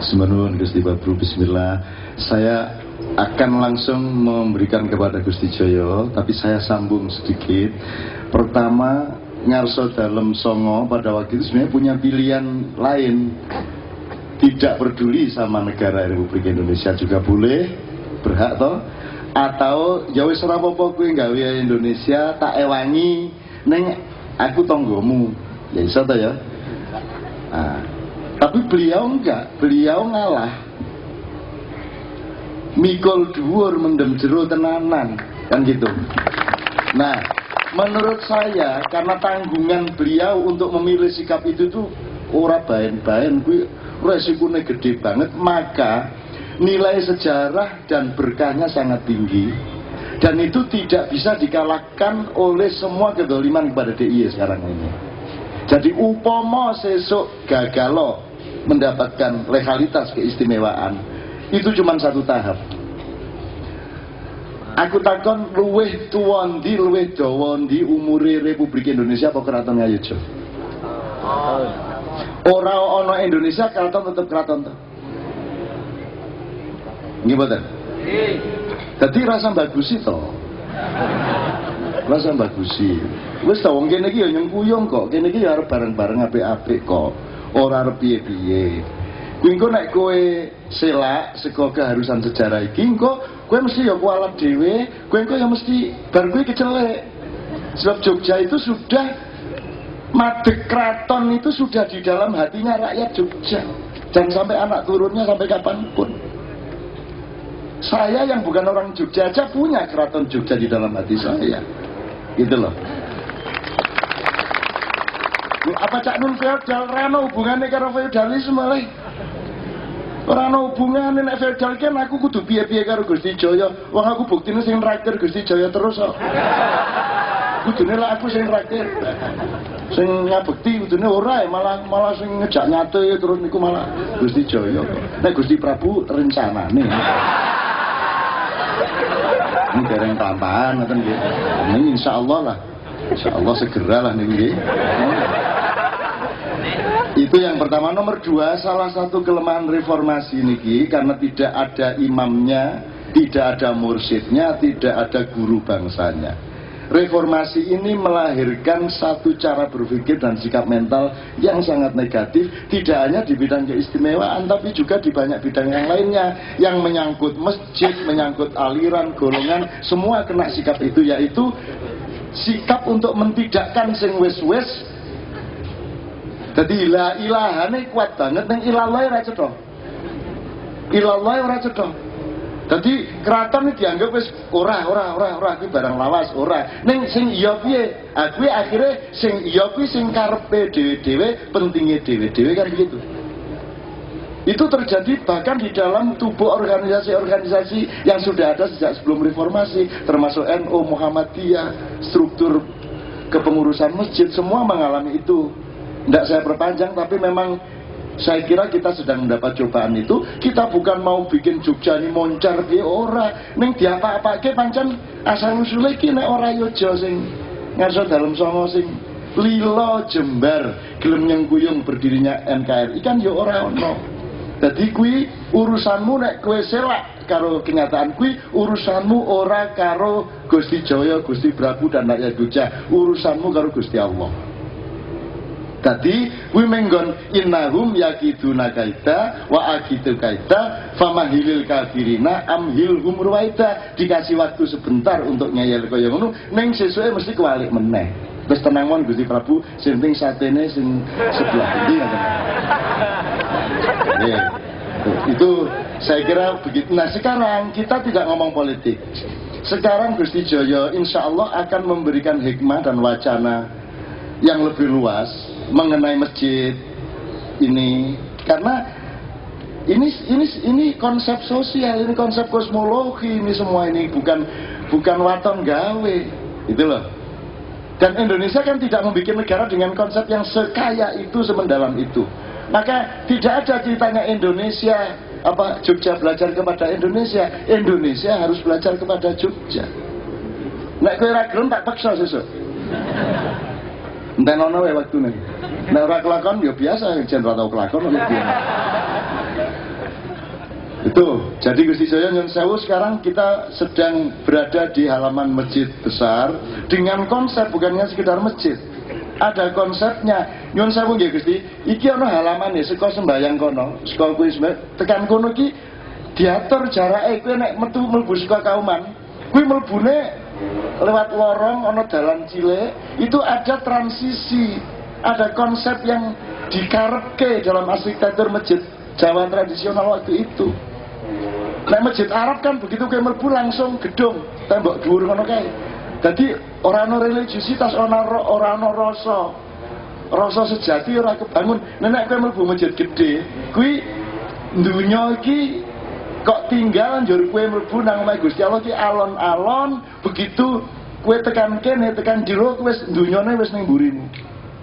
Semenuhun Gusti Babru, bismillah. Saya akan langsung memberikan kepada Gusti Joyo, tapi saya sambung sedikit. Pertama, ngarso dalem songo pada waktu itu sebenarnya punya pilihan lain. Tidak peduli sama negara Republik Indonesia juga boleh, berhak toh. Atau ya wis ora apa-apa kowe gawe Indonesia tak ewangi ning aku tonggomu. Ya iso ta ya. Nah, tapi beliau enggak, beliau ngalah. Mikul dhuwur mendem jero tenanan, kan gitu. Nah, menurut saya karena tanggungan beliau untuk memilih sikap itu tuh ora baen-baen kuwi resikonya gede banget, maka nilai sejarah dan berkahnya sangat tinggi dan itu tidak bisa dikalahkan oleh semua kedoliman kepada DIY sekarang ini. Jadi upomo sesuk gagalo mendapatkan legalitas keistimewaan itu cuma satu tahap. Aku takon luweh tuwa ndi luweh dawa ndi umure Republik Indonesia apa Keraton Ngayodya? Ora ana Indonesia keraton tetep keraton to. Nggih mboten? Nggih. Dadi rasa bagusi to. Rasa bagusi. Wis ta wong kene iki ya nyengkuyung kok. Kene iki ya arep bareng-bareng apik-apik kok. Ora arep piye-piye. Kuwi engko nek kowe selak saka keharusan sejarah iki engko kowe mesti ya kualat dhewe, kowe engko ya mesti bar kowe kecelek. Sebab Jogja itu sudah madeg keraton itu sudah di dalam hatinya rakyat Jogja dan sampai anak turunnya sampai kapanpun. Saya yang bukan orang Jogja aja punya keraton Jogja di dalam hati saya, gitu loh. Apa cak nun feodal rano hubungannya karo feodalisme leh? Rano hubungannya nek feodal kan aku kudu piye-piye karo Gusti Joyo. Wong aku buktine sing raktir Gusti Joyo terus kok. Kudune lah aku sing raktir. Sing ngabekti kudune ora malah sing ngejak nyate terus niku malah Gusti Joyo. Nek Gusti Prabu rencanane. Ini dereng tambahan ngoten nggih. Ning insyaallah lah. Insyaallah segera lah niku nggih. Itu yang pertama. Nomor dua, salah satu kelemahan reformasi niki karena tidak ada imamnya, tidak ada mursyidnya, tidak ada guru bangsanya. Reformasi ini melahirkan satu cara berpikir dan sikap mental yang sangat negatif, tidak hanya di bidang keistimewaan tapi juga di banyak bidang yang lainnya yang menyangkut masjid, menyangkut aliran, golongan, semua kena sikap itu, yaitu sikap untuk mentidakkan sing wis-wis. Jadi la ilahane kuat banget nang ilallah ora cetha. Ilallah ora cetha. Jadi keraton iki dianggap wis ora iki barang lawas ora. Ning sing iya piye? Ah kuwi akhire sing iya kuwi sing karepe dhewe-dhewe, pentinge dhewe-dhewe kan gitu. Itu terjadi bahkan di dalam tubuh organisasi-organisasi yang sudah ada sejak sebelum reformasi, termasuk NU, Muhammadiyah, struktur kepengurusan masjid, semua mengalami itu. Tidak saya perpanjang, tapi memang saya kira kita sedang mendapat cobaan itu. Kita bukan mau bikin Jogja ini moncar piye ora, ning diapa-apake pancen asal usule iki nek ora yoja sing ngarso dalem songo sing lilo jembar gelem nyengkuyung berdirinya NKRI kan ya ora ono. Dadi kuwi urusanmu nek kowe selak karo kenyataan kuwi urusanmu ora karo Gusti Joyo, Gusti Prabu dan rakyat Jogja, urusanmu karo Gusti Allah. Tadi kuwi menggon innahum yakiduna kaita wa akitu kaita famahilil kafirina amhilhum ruwaida. Dikasih waktu sebentar untuk nyayal kaya ngono ning sesuke mesti kewalik meneh. Terus tenang mon Gusti Prabu sing penting satene sing sebelah ndi ngoten. Ya. Itu saya kira begitu. Nah sekarang kita tidak ngomong politik. Sekarang Gusti Joyo insya Allah akan memberikan hikmah dan wacana yang lebih luas mengenai masjid ini, karena ini konsep sosial, ini konsep kosmologi, ini semua ini bukan waton gawe, itu loh. Dan Indonesia kan tidak membuat negara dengan konsep yang sekaya itu, semendalam itu. Maka tidak ada ceritanya Indonesia Jogja belajar kepada Indonesia, Indonesia harus belajar kepada Jogja. Nek kowe ra gelem tak paksa sesuk. Entenono wae waktune. Nek ora kelakon ya biasa, jen ora tau kelakon ya biasa. Itu, jadi Gusti Jaya Nyun Sewu sekarang kita sedang berada di halaman masjid besar dengan konsep bukannya sekedar masjid. Ada konsepnya. Nyun Sewu nggih Gusti, iki ana halaman ya saka sembayang kono, saka kuwi tekan kono iki diatur jarake kowe nek metu mlebu saka kauman, kuwi mlebune lewat lorong ana dalan cilik, itu ada transisi, ada konsep yang dikarepke dalam arsitektur masjid Jawa tradisional waktu itu. Nek masjid Arab kan begitu kowe mlebu langsung gedung, tembok dhuwur ngono kae. Dadi ora ana religiusitas, ora ana rasa sejati ora kebangun. Nek kowe mlebu masjid gede, kuwi dunya iki kok tinggal njur kowe mlebu nang omahe Gusti Allah ki alon-alon, begitu kowe tekan kene tekan jero wis dunyane wis ning mburimu.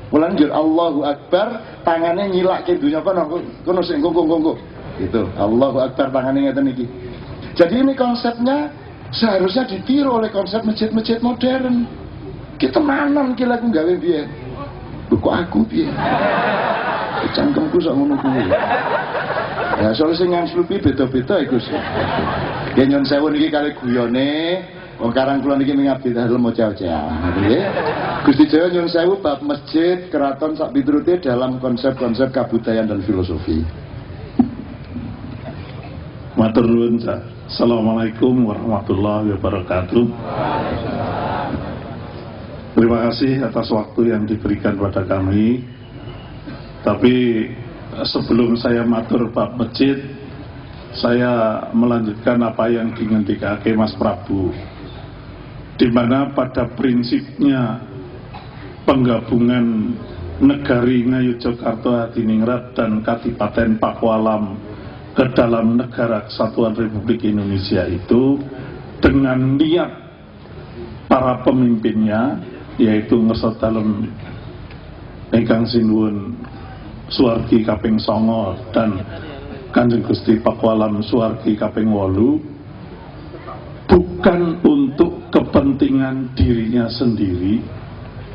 Mulane njur Allahu Akbar, tangane nyilake dunya kono sing kongko. Itu Allahu Akbar tangannya ngeten iki. Jadi ini konsepnya seharusnya ditiru oleh konsep masjid-masjid modern. Kita tenanan ki laku gawe piye? Kok aku piye? Cangkemku sak ngono kuwi. Ya soal sing ngangslupi beda-beda iku sih. Ya Nyun Sewu niki kali guyone wong karang kula niki mengabdi dalem maca-maca. Nggih. Gusti Jaya Nyun Sewu bab masjid, keraton sak piturute dalam konsep-konsep kabudayaan dan filosofi. Matur nuwun. Assalamualaikum warahmatullahi wabarakatuh. Terima kasih atas waktu yang diberikan pada kami. Tapi sebelum saya matur bab masjid, saya melanjutkan apa yang dingendikake Mas Prabu, di mana pada prinsipnya penggabungan Negari Ngayogyakarta Hadiningrat dan Kadipaten Pakualam ke dalam Negara Kesatuan Republik Indonesia itu dengan niat para pemimpinnya, yaitu ngersot dalem ingkang sinuwun Suwargi kaping 9 dan Kanjeng Gusti Pakualam Suwargi kaping 8, bukan untuk kepentingan dirinya sendiri,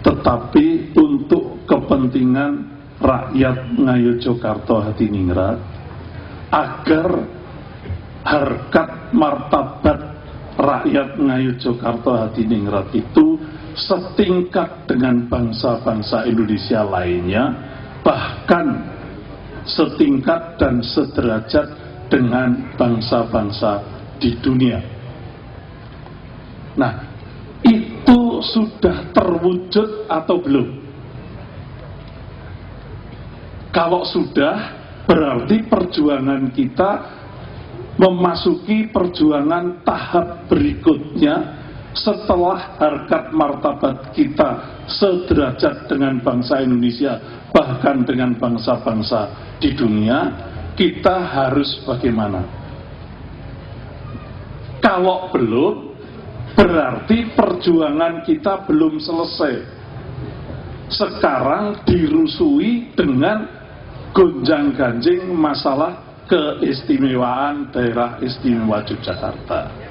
tetapi untuk kepentingan rakyat Ngayogyakarta Hadiningrat, agar harkat martabat rakyat Ngayogyakarta Hadiningrat itu setingkat dengan bangsa-bangsa Indonesia lainnya, bahkan setingkat dan sederajat dengan bangsa-bangsa di dunia. Nah, itu sudah terwujud atau belum? Kalau sudah, berarti perjuangan kita memasuki perjuangan tahap berikutnya setelah harkat martabat kita sederajat dengan bangsa Indonesia, bahkan dengan bangsa-bangsa di dunia. Kita harus bagaimana? Kalau belum, berarti perjuangan kita belum selesai. Sekarang dirusui dengan gonjang-ganjing masalah keistimewaan daerah istimewa Yogyakarta.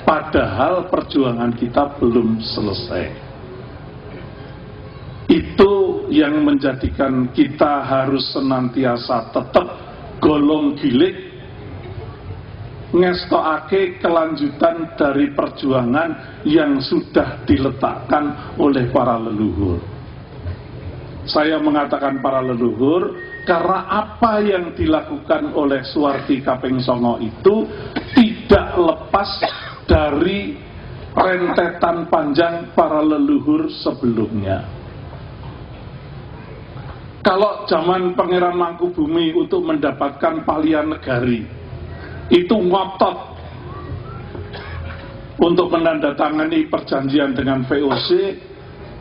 Padahal perjuangan kita belum selesai. Itu yang menjadikan kita harus senantiasa tetap golong gilik ngestokake kelanjutan dari perjuangan yang sudah diletakkan oleh para leluhur. Saya mengatakan para leluhur karena apa yang dilakukan oleh Suwargi kaping 9 itu tidak lepas dari rentetan panjang para leluhur sebelumnya. Kalau zaman Pangeran Mangkubumi untuk mendapatkan palihan negari itu ngotot untuk menandatangani perjanjian dengan VOC,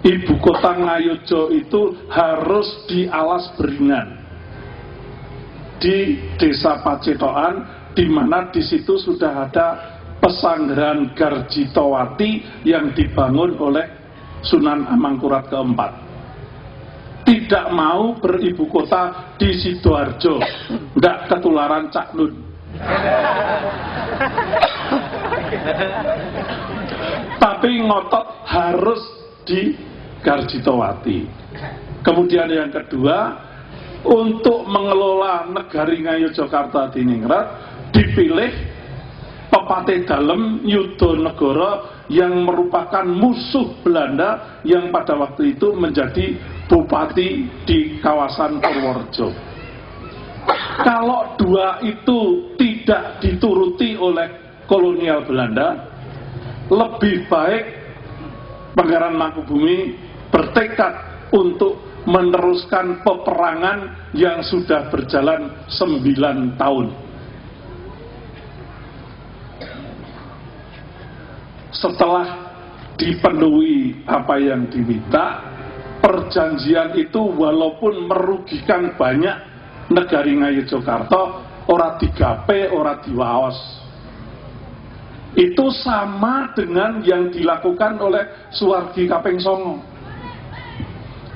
ibu kota Ngayogyo itu harus di Alas Beringan, di Desa Pacetokan, di mana di situ sudah ada pesanggrahan Garjitowati yang dibangun oleh Sunan Amangkurat keempat. Tidak mau beribu kota di Sidoarjo, tidak ketularan Cak Nun. Tapi ngotot harus di Garjitowati. Kemudian yang kedua, untuk mengelola Negari Ngayogyakarta Hadiningrat dipilih Pepatih Dalem Yudonegoro yang merupakan musuh Belanda yang pada waktu itu menjadi bupati di kawasan Purworejo. Kalau dua itu tidak dituruti oleh kolonial Belanda, lebih baik Pangeran Mangkubumi bertekad untuk meneruskan peperangan yang sudah berjalan 9 tahun. Setelah dipenuhi apa yang diminta, perjanjian itu walaupun merugikan banyak negari Ngayogyakarta, ora digape, ora diwaos. Itu sama dengan yang dilakukan oleh Suwargi Kaping Songo.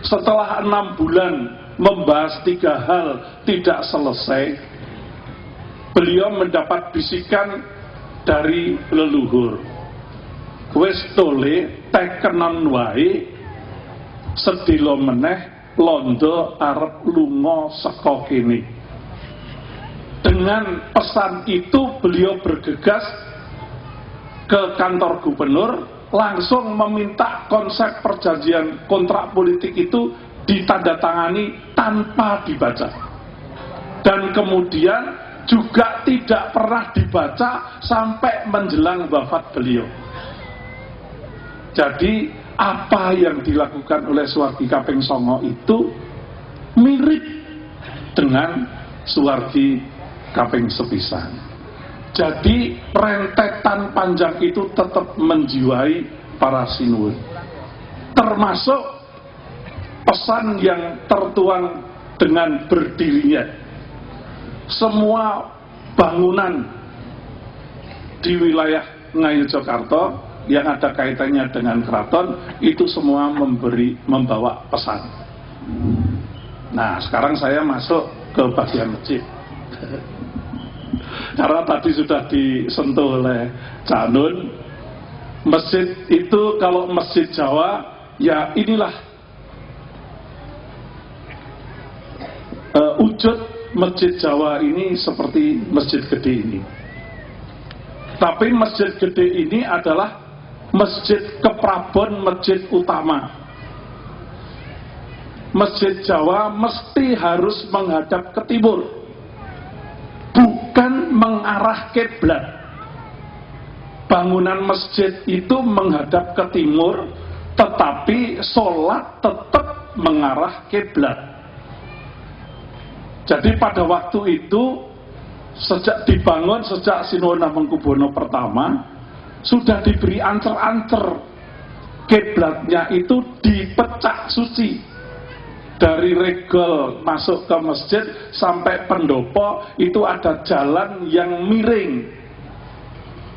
Setelah 6 bulan membahas 3 hal tidak selesai, beliau mendapat bisikan dari leluhur. Wis tole tekenan wae, sedilo meneh londo arep lunga saka kene. Dengan pesan itu beliau bergegas ke kantor gubernur, langsung meminta konsep perjanjian kontrak politik itu ditandatangani tanpa dibaca. Dan kemudian juga tidak pernah dibaca sampai menjelang wafat beliau. Jadi apa yang dilakukan oleh Suwargi Kaping Songo itu mirip dengan Suwargi Kaping Sepisan. Jadi rentetan panjang itu tetap menjiwai para sinuwun. Termasuk pesan yang tertuang dengan berdirinya semua bangunan di wilayah Ngayogyakarta yang ada kaitannya dengan keraton itu semua membawa pesan. Nah, sekarang saya masuk ke bagian masjid. Karena tadi sudah disentuh oleh Cak Nun, masjid itu kalau masjid Jawa, ya inilah wujud masjid Jawa ini seperti masjid gede ini. Tapi masjid gede ini adalah masjid keprabon, masjid utama. Masjid Jawa mesti harus menghadap ke timur, bukan mengarah kiblat. Bangunan masjid itu menghadap ke timur, tetapi sholat tetap mengarah kiblat. Jadi pada waktu itu, sejak dibangun, sejak Sinuwun Hamengkubuwana pertama, sudah diberi ancer-ancer. Kiblatnya itu dipecah suci. Dari regol masuk ke masjid sampai pendopo itu ada jalan yang miring.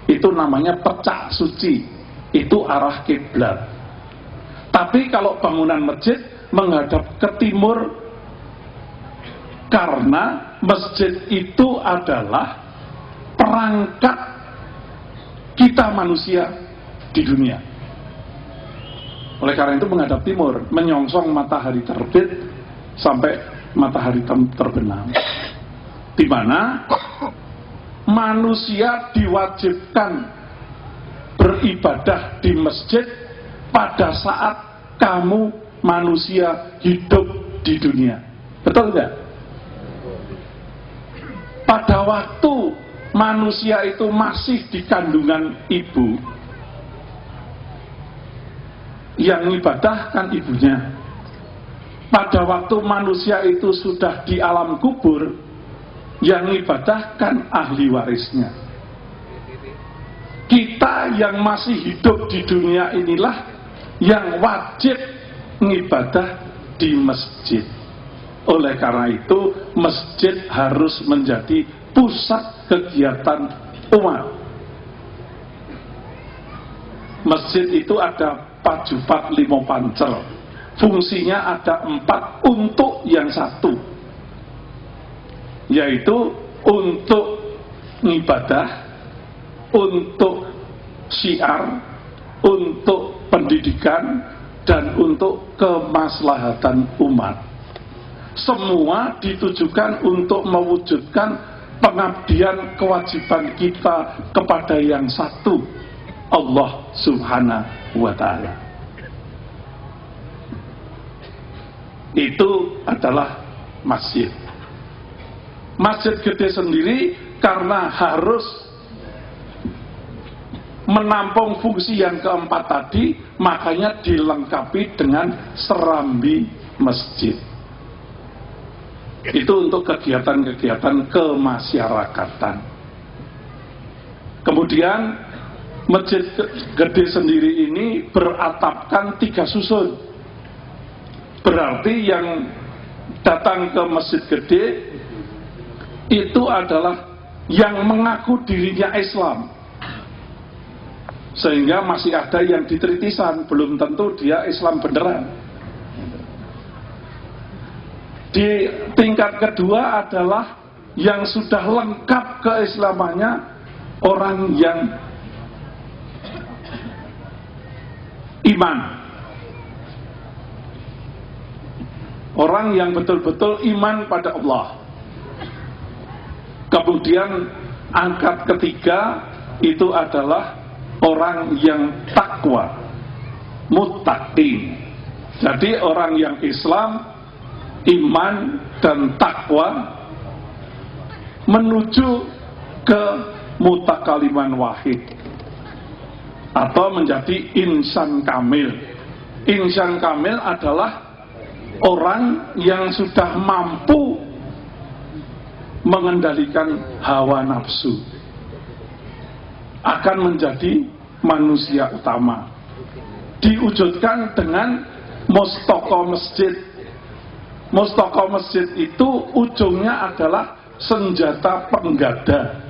Itu namanya pecah suci. Itu arah kiblat. Tapi kalau bangunan masjid menghadap ke timur, karena masjid itu adalah perangkat kita manusia di dunia. Oleh karena itu menghadap timur, menyongsong matahari terbit sampai matahari terbenam. Di mana manusia diwajibkan beribadah di masjid pada saat kamu manusia hidup di dunia. Betul tidak? Pada waktu manusia itu masih di kandungan ibu, yang ibadah kan ibunya. Pada waktu manusia itu sudah di alam kubur, yang ibadah kan ahli warisnya. Kita yang masih hidup di dunia inilah yang wajib ngibadah di masjid. Oleh karena itu, masjid harus menjadi pusat kegiatan umat. Masjid itu ada pajupat 5 pancer. Fungsinya ada 4 untuk yang 1. Yaitu untuk ibadah, untuk syiar, untuk pendidikan, dan untuk kemaslahatan umat. Semua ditujukan untuk mewujudkan pengabdian kewajiban kita kepada yang satu, Allah Subhanahu wa Ta'ala. Itu adalah masjid. Masjid gede sendiri karena harus menampung fungsi yang keempat tadi, makanya dilengkapi dengan serambi masjid. Itu untuk kegiatan-kegiatan kemasyarakatan. Kemudian masjid gede sendiri ini beratapkan 3 susun. Berarti yang datang ke masjid gede itu adalah yang mengaku dirinya Islam. Sehingga masih ada yang ditritisan, belum tentu dia Islam beneran. Di tingkat kedua adalah yang sudah lengkap keislamannya, orang yang iman. Orang yang betul-betul iman pada Allah. Kemudian angkat ketiga itu adalah orang yang takwa, muttaqin. Jadi orang yang Islam, iman dan takwa menuju ke mutakaliman wahid atau menjadi insan kamil. Insan kamil adalah orang yang sudah mampu mengendalikan hawa nafsu, akan menjadi manusia utama. Diwujudkan dengan mustoko masjid. Mustoko masjid itu ujungnya adalah senjata penggada.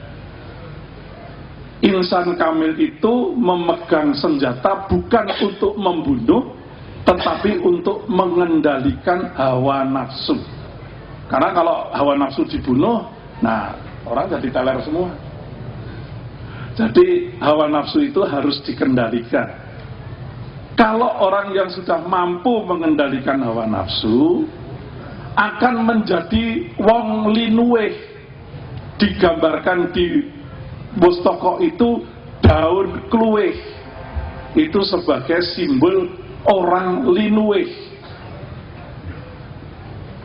Insan kamil itu memegang senjata bukan untuk membunuh, tetapi untuk mengendalikan hawa nafsu. Karena kalau hawa nafsu dibunuh, nah orang jadi teler semua. Jadi hawa nafsu itu harus dikendalikan. Kalau orang yang sudah mampu mengendalikan hawa nafsu, akan menjadi wong linuweh. Digambarkan di mustoko itu daun kluweh. Itu sebagai simbol orang linuweh.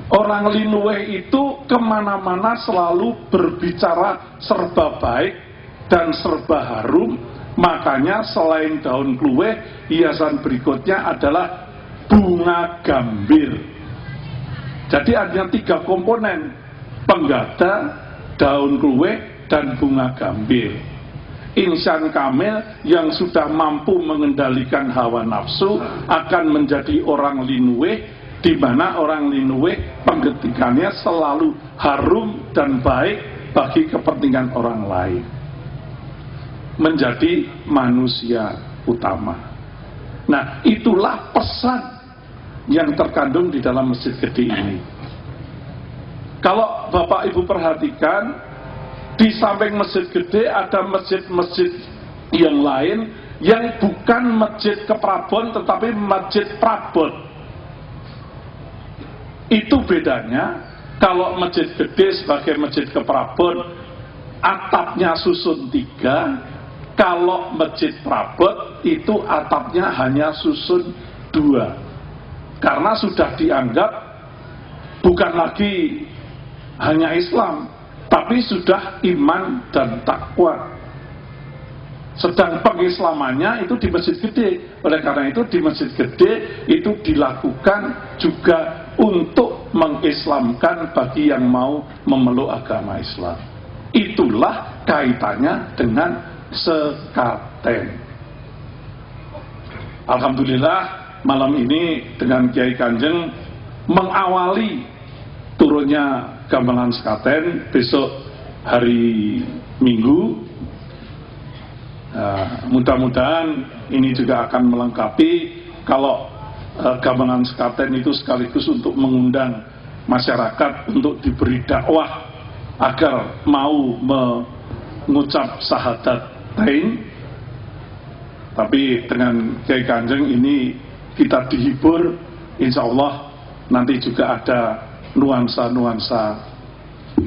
Orang linuweh itu kemana-mana selalu berbicara serba baik dan serba harum. Makanya selain daun kluweh, hiasan berikutnya adalah bunga gambir. Jadi ada 3 komponen: penggada, daun kluweh, dan bunga gambir. Insan kamil yang sudah mampu mengendalikan hawa nafsu akan menjadi orang linuweh, di mana orang linuweh penggetikannya selalu harum dan baik bagi kepentingan orang lain. Menjadi manusia utama. Nah, itulah pesan yang terkandung di dalam masjid gede ini. Kalau Bapak Ibu perhatikan, di samping masjid gede ada masjid-masjid yang lain yang bukan masjid keprabon tetapi masjid prabon. Itu bedanya. Kalau masjid gede sebagai masjid keprabon atapnya susun 3, kalau masjid prabon itu atapnya hanya susun 2. Karena sudah dianggap bukan lagi hanya Islam, tapi sudah iman dan takwa. Sedang pengislamannya itu di masjid gede. Oleh karena itu di masjid gede itu dilakukan juga untuk mengislamkan bagi yang mau memeluk agama Islam. Itulah kaitannya dengan sekaten. Alhamdulillah malam ini dengan Kiai Kanjeng mengawali turunnya gamelan sekaten besok hari Minggu. Mudah-mudahan ini juga akan melengkapi. Kalau gamelan sekaten itu sekaligus untuk mengundang masyarakat untuk diberi dakwah agar mau mengucap syahadattain. Tapi dengan Kiai Kanjeng ini kita dihibur, insya Allah nanti juga ada nuansa-nuansa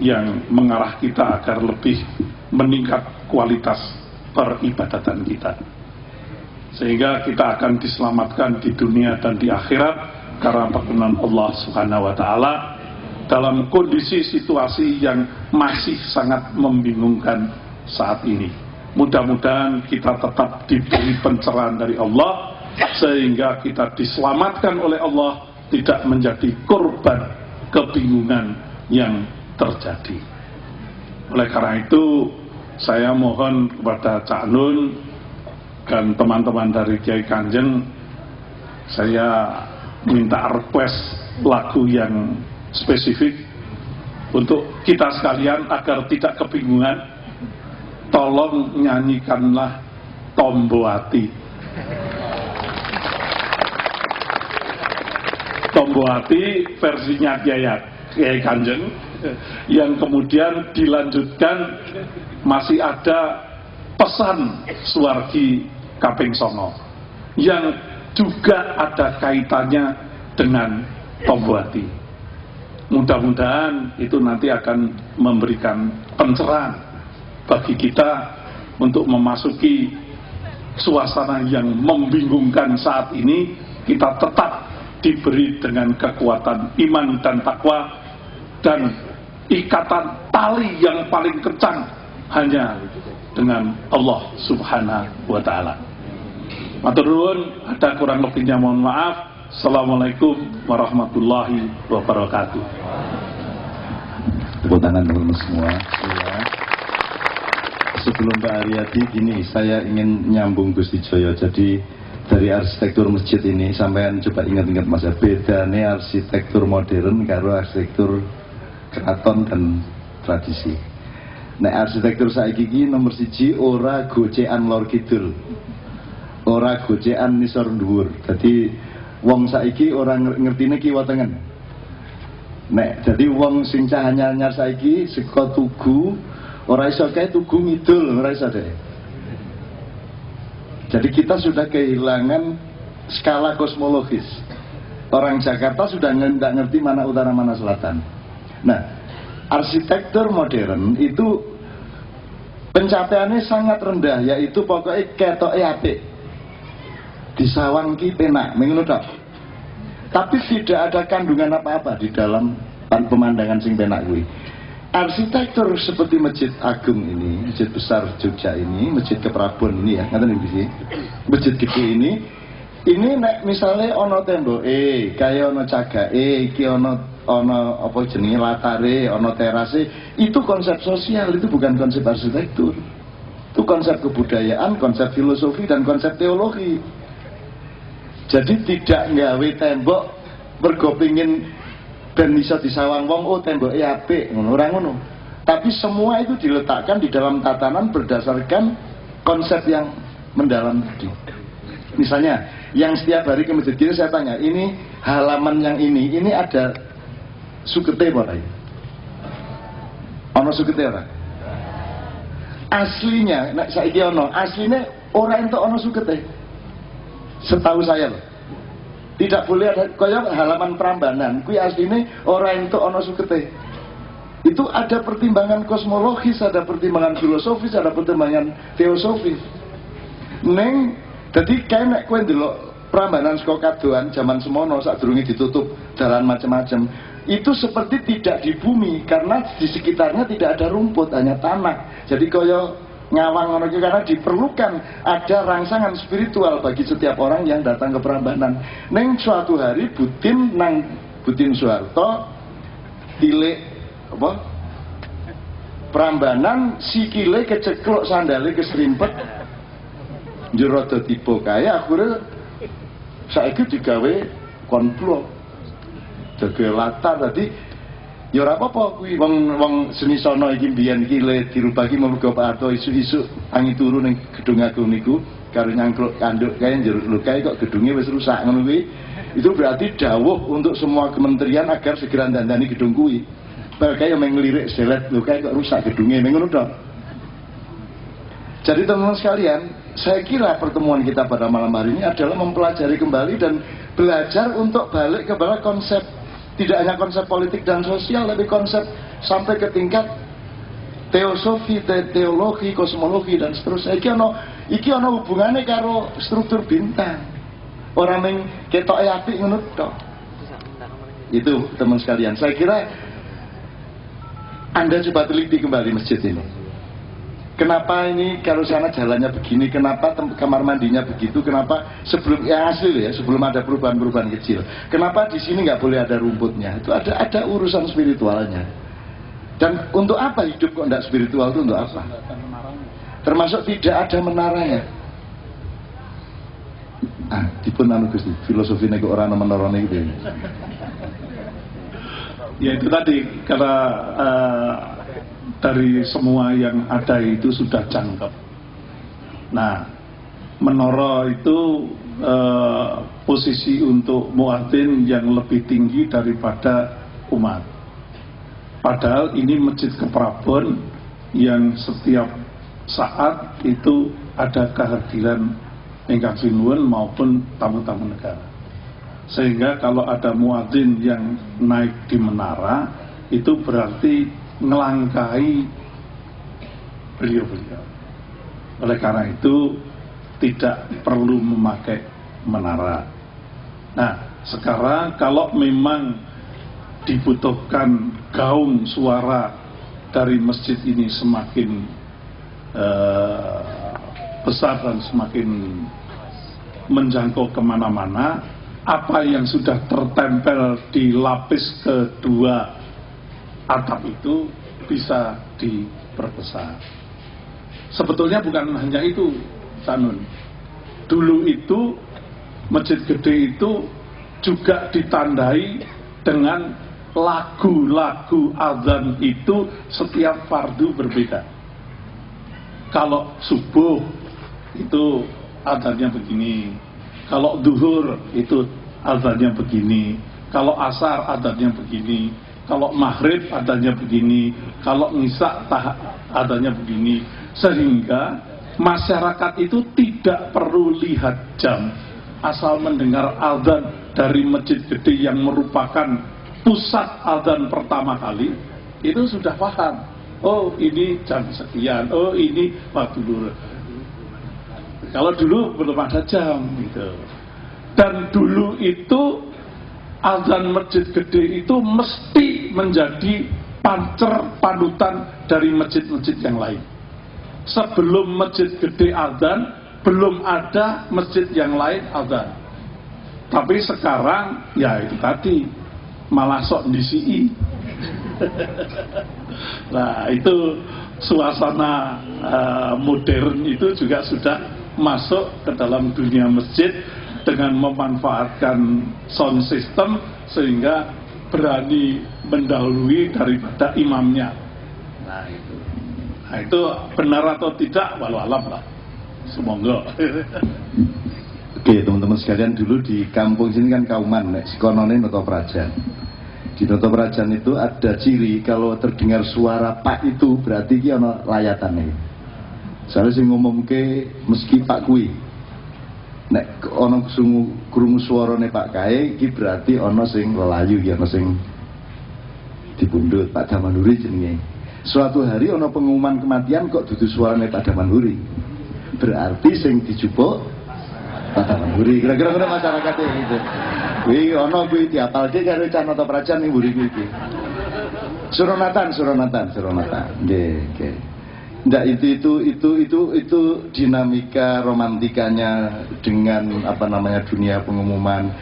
yang mengarah kita agar lebih meningkat kualitas peribadatan kita, sehingga kita akan diselamatkan di dunia dan di akhirat karena perkenan Allah Subhanahu wa Ta'ala dalam kondisi situasi yang masih sangat membingungkan saat ini. Mudah-mudahan kita tetap diberi pencerahan dari Allah sehingga kita diselamatkan oleh Allah, tidak menjadi korban kebingungan yang terjadi. Oleh karena itu, saya mohon kepada Cak Nun dan teman-teman dari Kiai Kanjeng, saya minta request lagu yang spesifik untuk kita sekalian agar tidak kebingungan. Tolong nyanyikanlah Tombo Hati. Tombo Hati versinya Kiai Kanjeng, yang kemudian dilanjutkan masih ada pesan Suwargi Kaping Songo yang juga ada kaitannya dengan Tombo Hati. Mudah-mudahan itu nanti akan memberikan pencerahan bagi kita untuk memasuki suasana yang membingungkan saat ini. Kita tetap diberi dengan kekuatan iman dan takwa, dan ikatan tali yang paling kencang hanya dengan Allah Subhanahu wa Ta'ala. Matur nuwun, ada kurang lebihnya mohon maaf. Assalamualaikum warahmatullahi wabarakatuh. Tepuk tangan teman-teman semua. Sebelum Mbak Aryati, gini, saya ingin nyambung Gusti Joyo. Jadi dari arsitektur masjid ini, sampean coba ingat-ingat Mas, bedanya arsitektur modern karo arsitektur keraton dan tradisi. Nah, arsitektur saiki iki nomor 1 ora gocekan lor kidul, ora gocekan nisor dhuwur. Dadi wong saiki ora ngertine kiwa tengen. Nek dadi wong sing cahanya anyar saiki saka Tugu ora iso kae Tugu ngidul, ora iso deh. Jadi kita sudah kehilangan skala kosmologis. Orang Jakarta sudah nggak ngerti mana utara mana selatan. Nah, arsitektur modern itu pencapaiannya sangat rendah, yaitu pokoknya ketoke apik, disawang ki penak, mengono tok. Tapi tidak ada kandungan apa-apa di dalam pemandangan sing penak kuwi. Arsitektur seperti Masjid Agung ini, Masjid Besar Jogja ini, Masjid Keprabon ini ya, ngaten iki. Masjid gede ini nek misalnya ono temboke, kaya ono cagake, iki ono apa jenenge latare, ono terase, itu konsep sosial, itu bukan konsep arsitektur. Itu konsep kebudayaan, konsep filosofi dan konsep teologi. Jadi tidak nggawe tembok mergo pengin ben bisa disawang wong, oh temboke apik, ngono ora ngono. Tapi semua itu diletakkan di dalam tatanan berdasarkan konsep yang mendalam tadi. Misalnya, yang setiap hari ke masjid ini saya tanya, ini halaman yang ini ada sukete apa? Ono sukete ora? Aslinya, nek saiki ono, aslinya ora entuk ono sukete. Setahu saya loh. Tidak boleh ada kaya halaman Prambanan kuwi asline ora entuk ana sukete. Itu ada pertimbangan kosmologis, ada pertimbangan filosofis, ada pertimbangan teosofis. Neng dadi kae nek kowe ndelok Prambanan saka kadoan zaman semono sadurunge ditutup jalan macam-macam, itu seperti tidak di bumi karena di sekitarnya tidak ada rumput, hanya tanah. Jadi kaya ngawang ngono iki karena diperlukan ada rangsangan spiritual bagi setiap orang yang datang ke Prambanan. Neng suatu hari Butin Soeharto tilik apa? Prambanan sikile kecekluk, sandale kesrimpet. Njero dadi kaya akhire saiki digawe konplok. Jaga latar tadi ya ora apa-apa kuwi wong seni sono iki mbiyen iki le dirubah iki mergo Pak Harto isu-isu tangi turu ning gedung agung niku karo nyangkluk kanduk kae njero lho kae kok gedunge wis rusak ngono kuwi. Itu berarti dawuh untuk semua kementerian agar segera dandani gedung kuwi. Kae yang nglirik selet lho kae kok rusak gedunge ngono tok. Jadi teman-teman sekalian, saya kira pertemuan kita pada malam hari ini adalah mempelajari kembali dan belajar untuk balik kepada konsep. Tidak hanya konsep politik dan sosial, tapi konsep sampai ke tingkat teosofi, teologi, kosmologi dan seterusnya. Iki ono hubungannya karo struktur bintang. Orang yang ketoke apik ngono tok. Itu teman sekalian, saya kira Anda coba teliti kembali masjid ini. Kenapa ini kalau sana jalannya begini, kenapa kamar mandinya begitu, kenapa sebelum ya asli ya, sebelum ada perubahan-perubahan kecil, kenapa di sini nggak boleh ada rumputnya? Itu ada urusan spiritualnya. Dan untuk apa hidup kok tidak spiritual itu untuk apa? Termasuk tidak ada menaranya. Dipun anu Gusti, filosofine kok ora ana menarane gitu. Ya itu tadi, karena dari semua yang ada itu sudah jangkep. Nah, menara itu posisi untuk muadzin yang lebih tinggi daripada umat. Padahal ini masjid keprabon yang setiap saat itu ada kehadiran ingkang sinuwun maupun tamu-tamu negara. Sehingga kalau ada muadzin yang naik di menara, itu berarti ngelangkahi beliau-beliau. Oleh karena itu tidak perlu memakai menara. Nah, sekarang kalau memang dibutuhkan gaung suara dari masjid ini semakin besar dan semakin menjangkau kemana-mana, apa yang sudah tertempel di lapis kedua atap itu bisa diperbesar. Sebetulnya bukan hanya itu, Sanun. Dulu itu masjid gede itu juga ditandai dengan lagu-lagu azan itu setiap fardu berbeda. Kalau subuh itu azannya begini, kalau duhur itu azannya begini, kalau asar azannya begini, kalau maghrib adanya begini, kalau nisa adanya begini, sehingga masyarakat itu tidak perlu lihat jam, asal mendengar azan dari masjid gede yang merupakan pusat azan pertama kali, itu sudah paham. Oh ini jam sekian, oh ini waktu dulu. Kalau dulu belum ada jam gitu. Dan dulu itu azan masjid gede itu mesti menjadi pancer panutan dari masjid-masjid yang lain. Sebelum masjid gede azan, belum ada masjid yang lain azan. Tapi sekarang ya itu tadi malah sok disi. Nah itu suasana modern itu juga sudah masuk ke dalam dunia masjid dengan memanfaatkan sound system sehingga berani mendahului daripada imamnya. Nah itu benar atau tidak walau alam lah, semoga. Oke teman-teman sekalian, dulu di kampung sini kan kauman, sekonone Noto Prajan. Di Noto Prajan itu ada ciri kalau terdengar suara pak itu berarti ki ana layatane. Soalnya sing ngomongke meski pak kui, nek ana krungu suarane pak kae iki berarti ana sing lelayu ya, ana sing dipundhut. Pak Damanhuri jenenge. Suatu hari ana pengumuman kematian kok dudu suarane Pak Damanhuri, berarti sing dijupuk Pak Damanhuri. Kira-kira ngono masyarakate gitu. Kuwi ana kuwi diapalke karo Cah Noto Prajan ning mburi kuwi iki. Suronatan. Nggih. Nggak, itu dinamika romantikanya dengan apa namanya dunia pengumuman.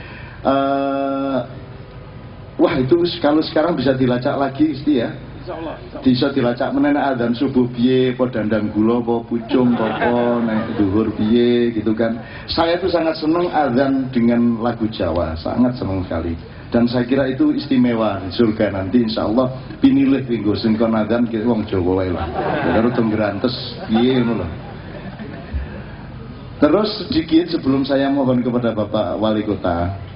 Wah itu kalau sekarang bisa dilacak lagi Isti ya. Bisa dilacak menena adzan subuh piye, po dandang gula, po pucung, po nek duhur piye gitu kan. Saya itu sangat senang adzan dengan lagu Jawa, sangat senang sekali. Dan saya kira itu istimewa di surga nanti insyaallah pinilih minggu sing kon adzan ki wong Jawa wae lah. Karo tenggerantes piye ngono lho. Terus sedikit sebelum saya mohon kepada Bapak Wali Kota.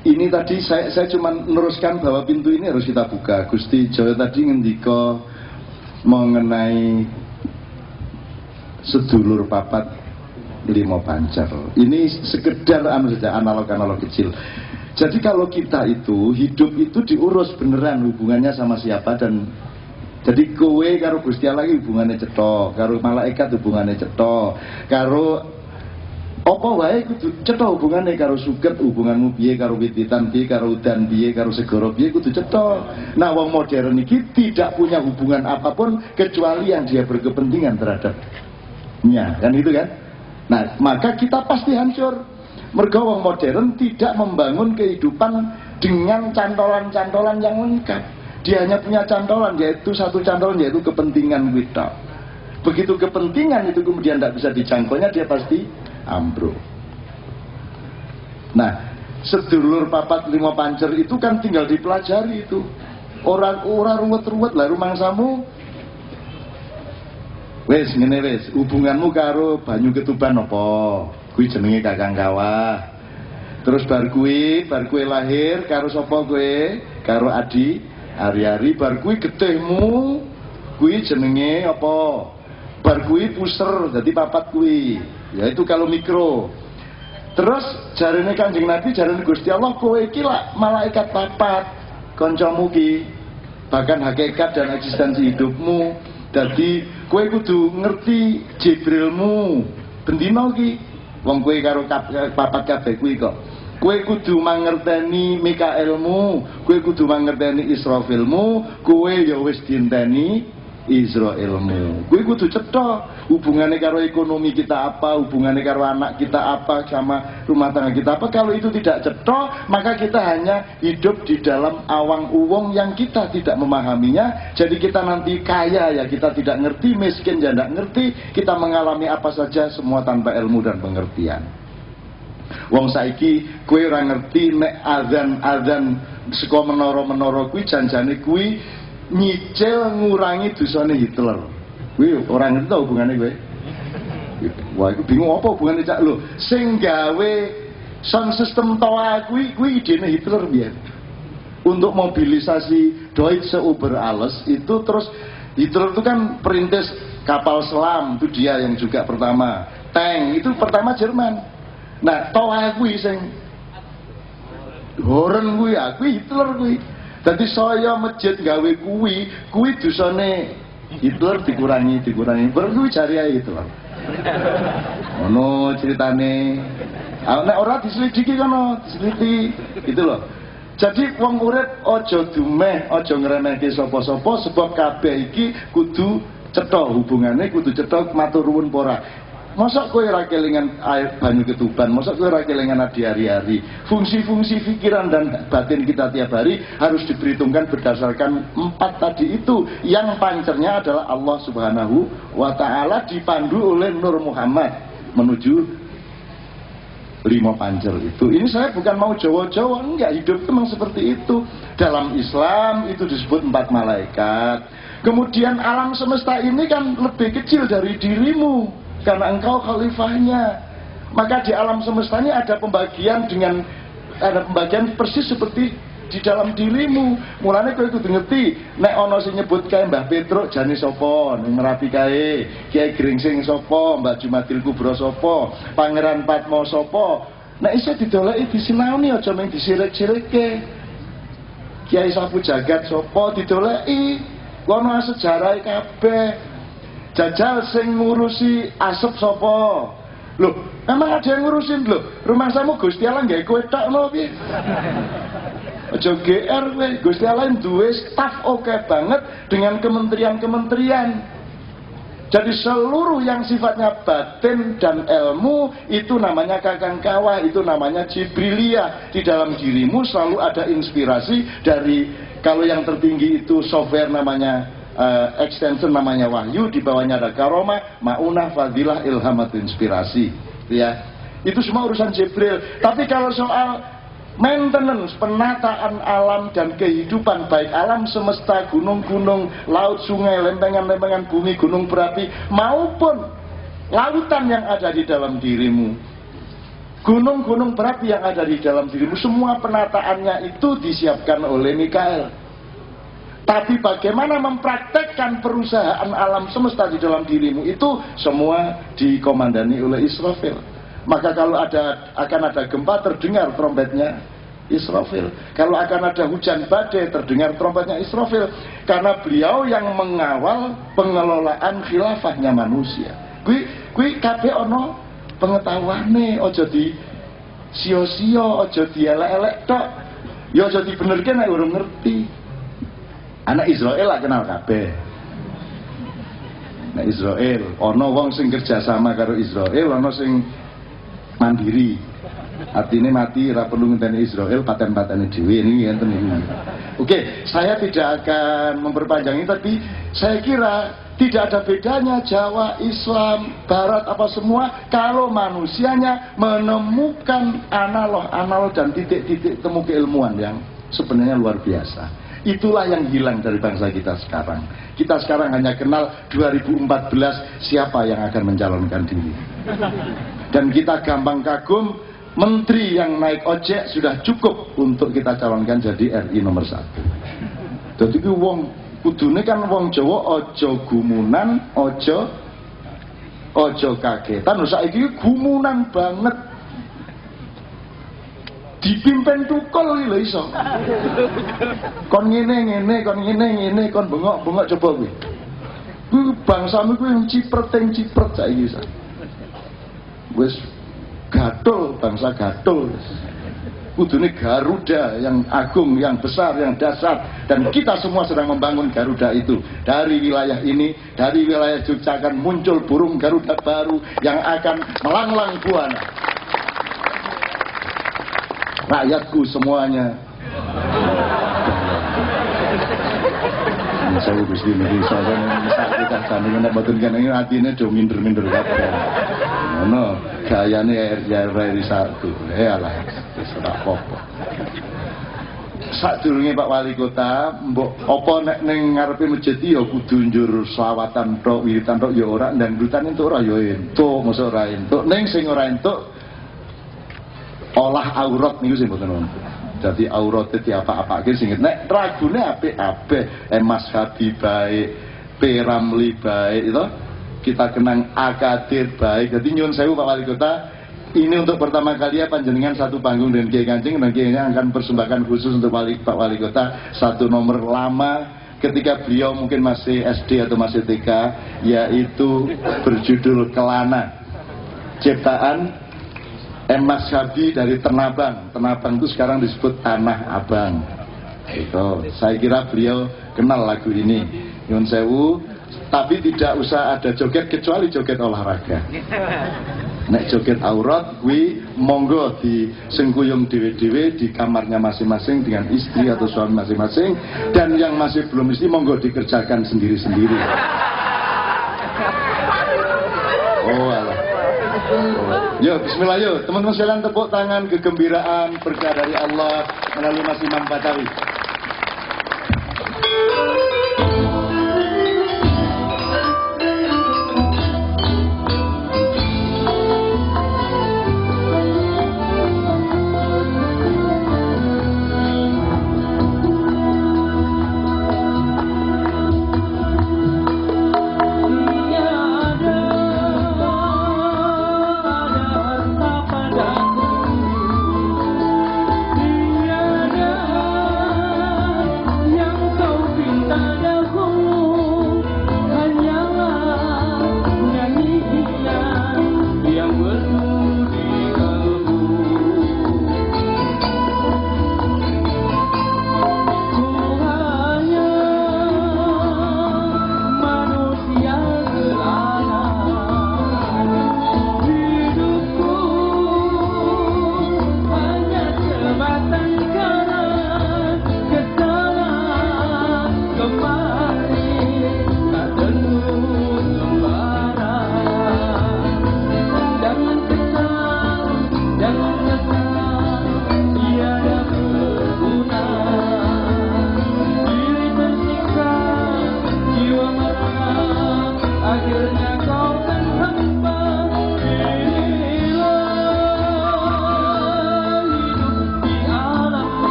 Ini tadi saya cuma meneruskan bahwa pintu ini harus kita buka. Gusti Joyo tadi ngendika mengenai sedulur papat limo pancer. Ini sekedar saja analog kecil. Jadi kalau kita itu hidup itu diurus beneran hubungannya sama siapa, dan jadi kowe karo Gusti Allah iki hubungannya cetha, karo malaikat hubungannya cetha, karo apa wae kudu cetha hubungannya, karo suket hubunganmu piye, karo wititan piye, karo udan piye, karo segara piye kudu cetha. Nah, wong modern iki tidak punya hubungan apapun kecuali yang dia berkepentingan terhadapnya, kan itu kan? Nah, maka kita pasti hancur. Mergo wong modern tidak membangun kehidupan dengan cantolan-cantolan yang lengkap. Dia hanya punya cantolan, yaitu satu cantolan, yaitu kepentingan kita. Begitu kepentingan itu kemudian tidak bisa dijangkaunya, dia pasti ambruk. Nah, sedulur papat lima pancer itu kan tinggal dipelajari itu. Orang ruwet-ruwet lah rumangsamu. Wes ngene wes, hubunganmu karo banyu ketuban apa? Kuwi jenenge Kakang Kawah. Terus bar kuwi lahir karo sapa kowe? Karo Adi Ari-ari. Bar kuwi getihmu kuwi jenenge apa? Bar kuwi puser dadi papat kuwi. Ya itu kalau mikro. Terus jarene Kanjeng Nabi, jarene Gusti Allah, kowe iki lak malaikat papat kancamu ki. Bahkan hakikat dan eksistensi hidupmu. Dadi kowe kudu ngerti Jibrilmu bendina ki. Wong kowe karo papat kabeh kuwi kok. Kowe kudu mangerteni Mikaelmu, kowe kudu mangerteni Israfilmu, kowe ya wis dienteni Israilmu. Kowe kudu cetha hubungannya karo ekonomi kita apa, hubungannya karo anak kita apa, sama rumah tangga kita apa. Kalau itu tidak cetha, maka kita hanya hidup di dalam awang uwong yang kita tidak memahaminya. Jadi kita nanti kaya ya kita tidak ngerti, miskin ya tidak ngerti, kita mengalami apa saja semua tanpa ilmu dan pengertian. Wong saiki kowe ora ngerti nek azan saka menara-menara kuwi janjane kuwi nyicil ngurangi dosane Hitler. Kuwi ora ngerti ta hubungane kowe? Wah, iku bingung apa hubungane cak lho. Sing gawe sound system toa kuwi idene Hitler biyen. Untuk mobilisasi Deutsche Über Alles itu, terus Hitler itu kan perintis kapal selam, itu dia yang juga pertama. Tank itu pertama Jerman. Nah, toa kuwi sing Horen kuwi Hitler kuwi. Dadi saya masjid gawe kuwi dosane Hitler dikurangi. Baru kuwi jari ae Hitler. Ono ceritane. Nek ora diselidiki kono, diselidiki gitu loh. Jadi wong urip aja dumeh, aja ngremehke sapa-sapa, sebab kabeh iki kudu cetha hubungane, kudu cetha matur nuwun ora. Masa kowe ora kelingan air banyu ketuban, masa kowe ora kelingan adi hari-hari. Fungsi-fungsi pikiran dan batin kita tiap hari harus diperhitungkan berdasarkan 4 tadi itu, yang pancernya adalah Allah Subhanahu wa ta'ala, dipandu oleh Nur Muhammad menuju 5 pancer itu. Ini saya bukan mau Jawa-Jawa, enggak, hidup itu memang seperti itu. Dalam Islam itu disebut 4 malaikat. Kemudian alam semesta ini kan lebih kecil dari dirimu, karena engkau khalifahnya. Maka di alam semestanya ada pembagian persis seperti di dalam dirimu. Mulane kowe kudu ngerti, nek ana sing nyebut kae Mbah Petruk jane sapa, ning Merapi kae Kiai Gringsing sapa, Mbah Jumatil Kubra sapa, Pangeran Patmo sapa. Nek iso didoleki disinaoni, aja mung disirik-sirikke. Kiai Sapu Jagat sapa didoleki, kono sejarahe kabeh. Jajal sing ngurusi asep sapa? Loh, emang ada yang ngurusin lho. Rumahmu Gusti Allah gawe kowe tok lho piye? Aja GR kowe. Gusti Allah duwe staf oke banget dengan kementerian-kementerian. Jadi seluruh yang sifatnya batin dan ilmu itu namanya Kakang Kawah, itu namanya Jibrilia. Di dalam dirimu selalu ada inspirasi dari, kalau yang tertinggi itu software namanya extension namanya wahyu, di bawahnya ada karomah, maunah, fadilah, ilham atau inspirasi, ya. Itu semua urusan Jibril. Tapi kalau soal maintenance, penataan alam dan kehidupan, baik alam semesta, gunung-gunung, laut, sungai, lempengan-lempengan bumi, gunung berapi, maupun lautan yang ada di dalam dirimu, gunung-gunung berapi yang ada di dalam dirimu, semua penataannya itu disiapkan oleh Mikael. Tapi bagaimana mempraktekkan perusahaan alam semesta di dalam dirimu itu semua dikomandani oleh Israfil. Maka kalau akan ada gempa, terdengar trompetnya Israfil. Kalau akan ada hujan badai, terdengar trompetnya Israfil. Karena beliau yang mengawal pengelolaan khilafahnya manusia. Kui kabeh ono pengetahuane, ojo di sio-sio, ojo di elek-elek tok. Ya ojo dibenerke nek urung ngerti. Anak Israel lah kenal kabeh. Nek Israel, ono wong sing kerjasama karo Israel, ono sing mandiri. Artinya mati ra perlu ngenteni Israel paten-patene dhewe ini ngenten iki. Oke, saya tidak akan memperpanjang ini, tapi saya kira tidak ada bedanya Jawa, Islam, Barat apa semua kalau manusianya menemukan analog dan titik-titik temu keilmuan yang sebenarnya luar biasa. Itulah yang hilang dari bangsa kita sekarang. Kita sekarang hanya kenal 2014 siapa yang akan mencalonkan diri. Dan kita gampang kagum, menteri yang naik ojek sudah cukup untuk kita calonkan jadi RI nomor 1. Jadi wong kudune kan wong Jawa ojo gumunan, ojo kagetan. Saiki gumunan banget. Dipimpin tukul iki lho iso. Kon ngene, kon bengok coba kuwi. Kuwi bangsamu kuwi cipret saiki iso. Wis gatul, bangsa gatul. Kudune Garuda yang agung, yang besar, yang dahsyat, dan kita semua sedang membangun Garuda itu. Dari wilayah ini, dari wilayah Jogja akan muncul burung Garuda baru yang akan melanglang buana. Rakyatku semuanya. Saya Gusti Indonesia kita sanding nek mboten kene atine do minder-minder kabeh. Ngono, gayane RI 1. Alah, wis ora apa-apa. Sadurunge Pak Wali Kota, mbok apa nek ning ngarepe masjid ya kudu njur selawatan tok, wiritan tok ya ora, dangdutan entuk ora ya entuk, mosok ora entuk. Ning sing ora entuk olah aurat niku sing mboten wonten. Jadi aurat itu apa-apake sing nek ragune apik-apik, Mas Habib baik, P Ramli baik itu kita kenang Akadir baik. Jadi nyuwun sewu Pak Wali Kota, ini untuk pertama kali ya panjenengan satu panggung dengan Kiai Kancing, dan Kiai akan persembahkan khusus untuk Pak Wali Kota satu nomor lama ketika beliau mungkin masih SD atau masih TK, yaitu berjudul Kelana, ciptaan Mas Habi dari Ternabang. Ternabang itu sekarang disebut Tanah Abang. Itu saya kira beliau kenal lagu ini. Nyuwun sewu, tapi tidak usah ada joget kecuali joget olahraga. Nek joget aurat kuwi monggo di sengkuyung dhewe-dhewe di kamarnya masing-masing dengan istri atau suami masing-masing, dan yang masih belum istri monggo dikerjakan sendiri-sendiri. Oh alah. Yo, bismillah yo, teman-teman sekalian, tepuk tangan kegembiraan berkah dari Allah melalui Mas Imam Batawi. Tiada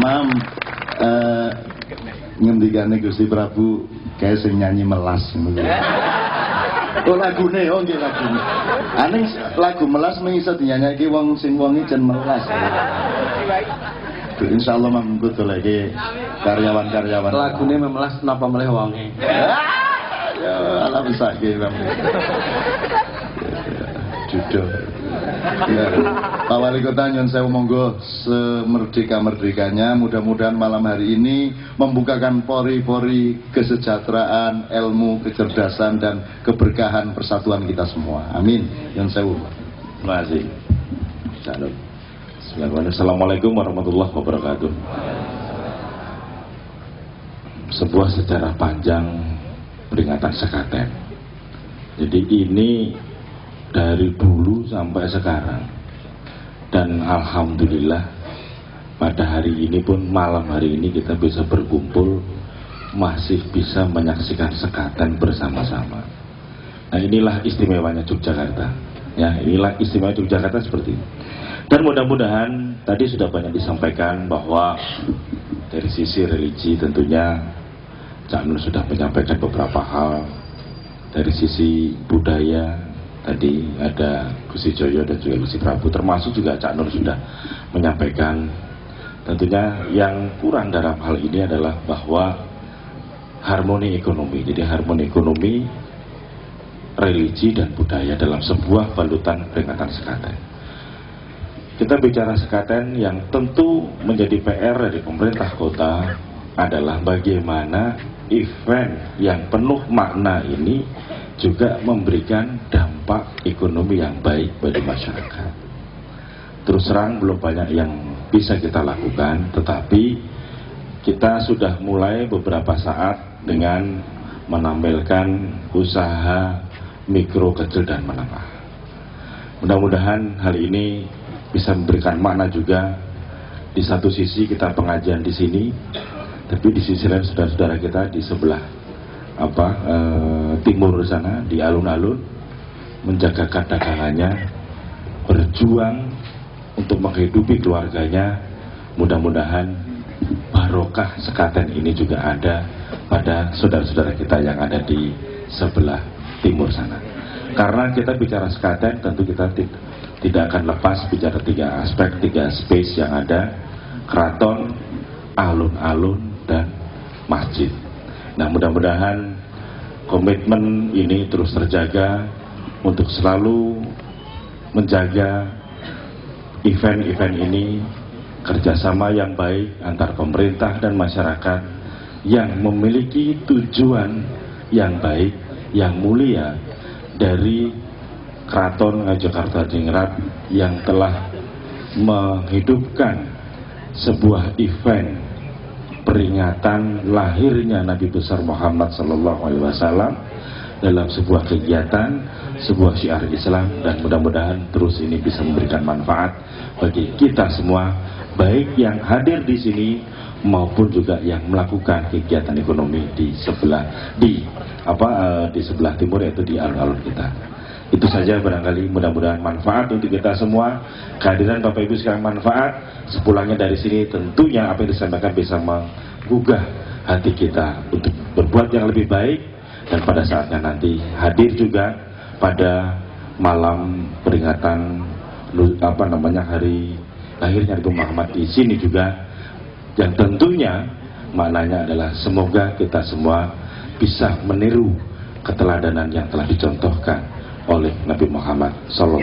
Mam, ngendikane Gusti Prabu kayak sing nyanyi melas. Oh lagune, oh nggih lagune. Aning lagu melas mengiso dinyanyake wong sing wonge jen melas. Insyaallah Mam betul lagi karyawan-karyawan. Lagune memelas napa meleh wonge. Ya ala bisa nggih Mam. Jujur. Ya, Pak Wali Kota nyun sewu monggo semerdeka-merdekanya, mudah-mudahan malam hari ini membukakan pori-pori kesejahteraan, ilmu, kecerdasan dan keberkahan persatuan kita semua. Amin. Nyun sewu. Terima kasih. Assalamualaikum warahmatullahi wabarakatuh. Sebuah sejarah panjang peringatan sekaten. Jadi ini dari dulu sampai sekarang, dan alhamdulillah pada hari ini pun, malam hari ini kita bisa berkumpul, masih bisa menyaksikan sekaten bersama-sama. Nah inilah istimewanya Yogyakarta, ya inilah istimewa Yogyakarta seperti ini. Dan mudah-mudahan tadi sudah banyak disampaikan bahwa dari sisi religi tentunya Cak Nur sudah menyampaikan beberapa hal. Dari sisi budaya tadi ada Gusti Joyo dan juga Gusti Prabu, termasuk juga Cak Nur sudah menyampaikan. Tentunya yang kurang dalam hal ini adalah bahwa harmoni ekonomi. Jadi harmoni ekonomi, religi dan budaya dalam sebuah balutan peringatan sekaten. Kita bicara sekaten, yang tentu menjadi PR dari pemerintah kota adalah bagaimana event yang penuh makna ini juga memberikan dampak ekonomi yang baik bagi masyarakat. Terus terang belum banyak yang bisa kita lakukan, tetapi kita sudah mulai beberapa saat dengan menampilkan usaha mikro, kecil dan menengah. Mudah-mudahan hal ini bisa memberikan makna juga. Di satu sisi kita pengajian di sini, tapi di sisi lain saudara-saudara kita di sebelah timur sana, di alun-alun, menjagakan dagangannya, berjuang untuk menghidupi keluarganya. Mudah-mudahan barokah sekaten ini juga ada pada saudara-saudara kita yang ada di sebelah timur sana. Karena kita bicara sekaten, tentu kita tidak akan lepas bicara tiga aspek, tiga space yang ada: keraton, alun-alun, dan masjid. Nah mudah-mudahan komitmen ini terus terjaga untuk selalu menjaga event-event ini, kerjasama yang baik antar pemerintah dan masyarakat yang memiliki tujuan yang baik, yang mulia, dari Keraton Ngayogyakarta Dingrat yang telah menghidupkan sebuah event peringatan lahirnya Nabi besar Muhammad SAW dalam sebuah kegiatan, sebuah syiar Islam, dan mudah-mudahan terus ini bisa memberikan manfaat bagi kita semua, baik yang hadir di sini maupun juga yang melakukan kegiatan ekonomi di sebelah timur, yaitu di alun-alun kita. Itu saja barangkali, mudah-mudahan manfaat untuk kita semua. Kehadiran Bapak Ibu sekarang manfaat, sepulangnya dari sini tentunya apa yang disampaikan bisa menggugah hati kita untuk berbuat yang lebih baik, dan pada saatnya nanti hadir juga pada malam peringatan hari lahirnya Nabi Muhammad di sini juga, yang tentunya maknanya adalah semoga kita semua bisa meniru keteladanan yang telah dicontohkan oleh Nabi Muhammad SAW.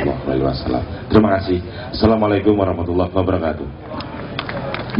Terima kasih. Assalamualaikum warahmatullahi wabarakatuh.